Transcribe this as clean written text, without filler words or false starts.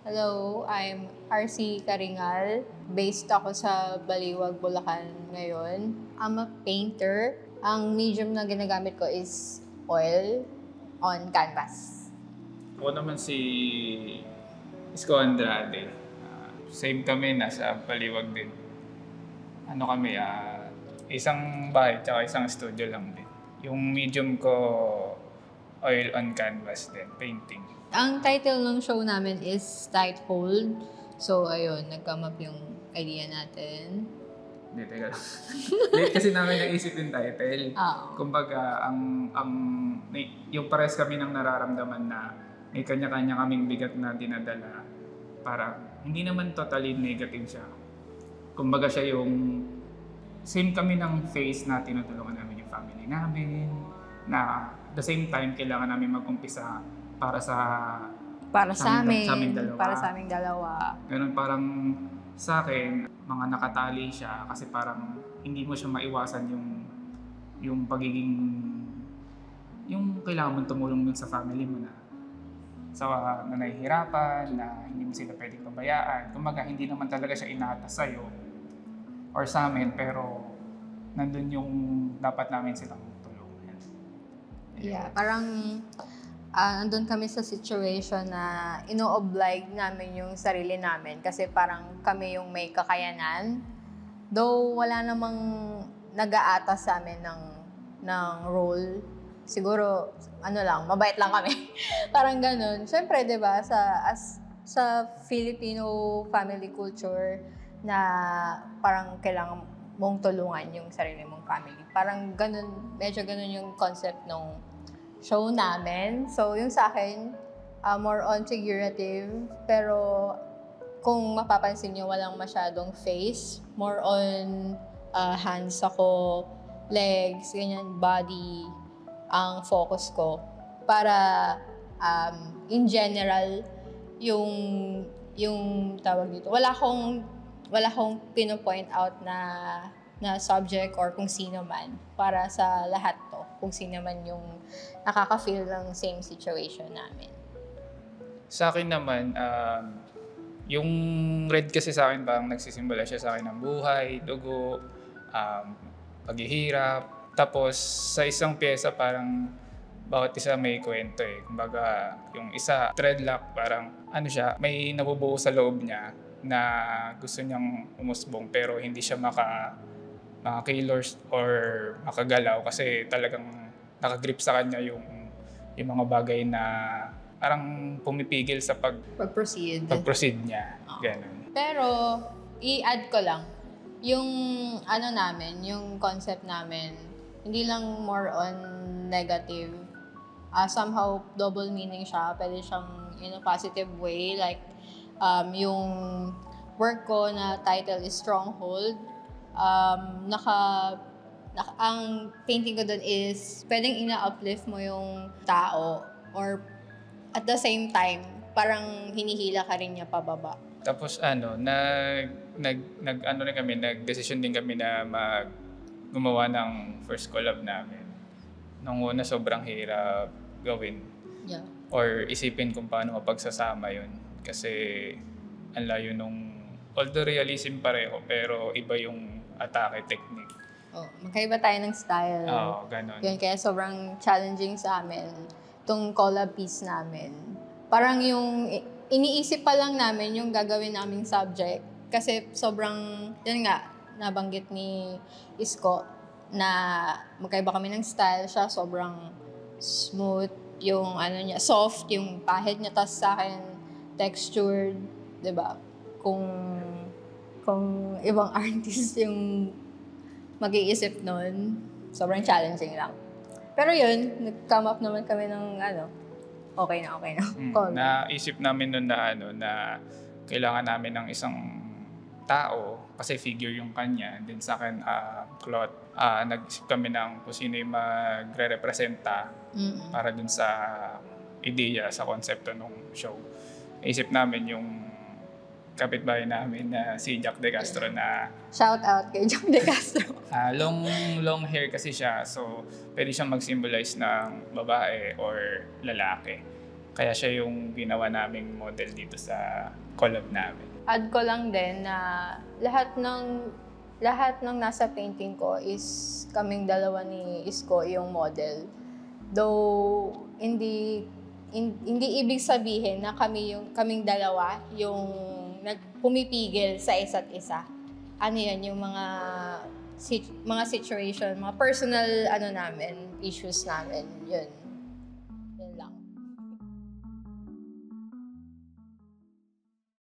Hello, I'm RC Karingal. Based ako sa Baliwag, Bulacan ngayon. I'm a painter. Ang medium na ginagamit ko is oil on canvas. Ako naman si Isko Andrade. Same kami, nasa Baliwag din. Isang bahay tsaka isang studio lang din. Yung medium ko, oil on canvas din, painting. Ang title ng show namin is Tight Hold. So, ayun, nag-come up yung idea natin. Hindi, teka lang. Late kasi namin naisip yung title. Kumbaga, yung pares kami ng nararamdaman na may kanya-kanya kaming bigat na dinadala. Para hindi naman totally negative siya. Kumbaga siya yung same kami ng phase na tinutulungan namin yung family namin. Na at the same time, kailangan namin mag-umpisa para sa aming dalawa. Para sa aming dalawa. Ganun, parang sa akin, mga nakatali siya kasi parang hindi mo siya maiwasan yung pagiging, yung kailangan mong tumulong dun sa family mo na nahihirapan, na hindi mo sila pwedeng pabayaan. Kumbaga, hindi naman talaga siya inatas sa'yo or sa amin, pero nandun yung dapat namin silang tulungan. Yeah, parang nandun kami sa situation na ino-oblige namin yung sarili namin kasi parang kami yung may kakayanan. Though wala namang nag-aatas sa amin ng role. Siguro, mabait lang kami. Parang ganun. Siyempre, di ba, sa Filipino family culture na parang kailangan mong tulungan yung sarili mong family. Parang ganun, medyo ganun yung concept ng show namin. So, yung sa akin, more on figurative. Pero, kung mapapansin nyo, walang masyadong face. More on hands ako, legs, ganyan, body, ang focus ko. Para, in general, yung tawag dito, wala akong pino-point out na subject or kung sino man para sa lahat to. Kung sino man yung nakaka-feel ng same situation namin. Sa akin naman, yung red kasi sa akin parang nagsisimbala siya sa akin ng buhay, dugo, paghihirap. Tapos sa isang pyesa parang bawat isa may kwento eh. Kumbaga yung isa, dreadlock, parang may nabubuo sa loob niya na gusto niyang umusbong pero hindi siya maka-killers or makagalaw kasi talagang nakagrip sa kanya yung mga bagay na parang pumipigil sa pag-proceed niya. Ganun. Pero, i-add ko lang, yung yung concept namin, hindi lang more on negative. Somehow, double meaning siya. Pwede siyang in a positive way. Like, yung work ko na title is Stronghold. Ang painting ko dun is pwedeng ina-uplift mo yung tao or at the same time, parang hinihila ka rin niya pababa. Tapos nag-decision din kami na gumawa ng first collab namin. Nung una, sobrang hirap gawin. Yeah. Or isipin kung paano mapagsasama yun. Kasi ang layo although realism pareho, pero iba yung atake technique. Magkaiba tayo ng style. Ganun. Yun, kaya sobrang challenging sa amin itong collab piece namin. Parang yung iniisip pa lang namin yung gagawin naming subject. Kasi sobrang, yun nga, nabanggit ni Isko na magkaiba kami ng style. Siya sobrang smooth, yung niya, soft, yung pahid niya. Tas sa akin, textured, diba? Kung ibang artist yung mag-iisip nun, sobrang challenging lang. Pero yun, nag-come up naman kami ng okay na. Naisip namin nun na kailangan namin ng isang tao kasi figure yung kanya. Then sa akin, cloth. Nag-isip kami ng kung sino yung magre-representa para dun sa ideya, sa konsepto ng show. Naisip namin yung kapitbahay namin na si Jack De Castro na... Shout out kay Jack De Castro. long hair kasi siya, so pwede siyang mag-symbolize ng babae or lalaki. Kaya siya yung ginawa naming model dito sa collab namin. Add ko lang din na lahat ng nasa painting ko is kaming dalawa ni Isko yung model. Though hindi ibig sabihin na kaming dalawa yung pumipigil sa isa't isa. Ano yun, yung mga situation, mga personal namin, issues namin, yun.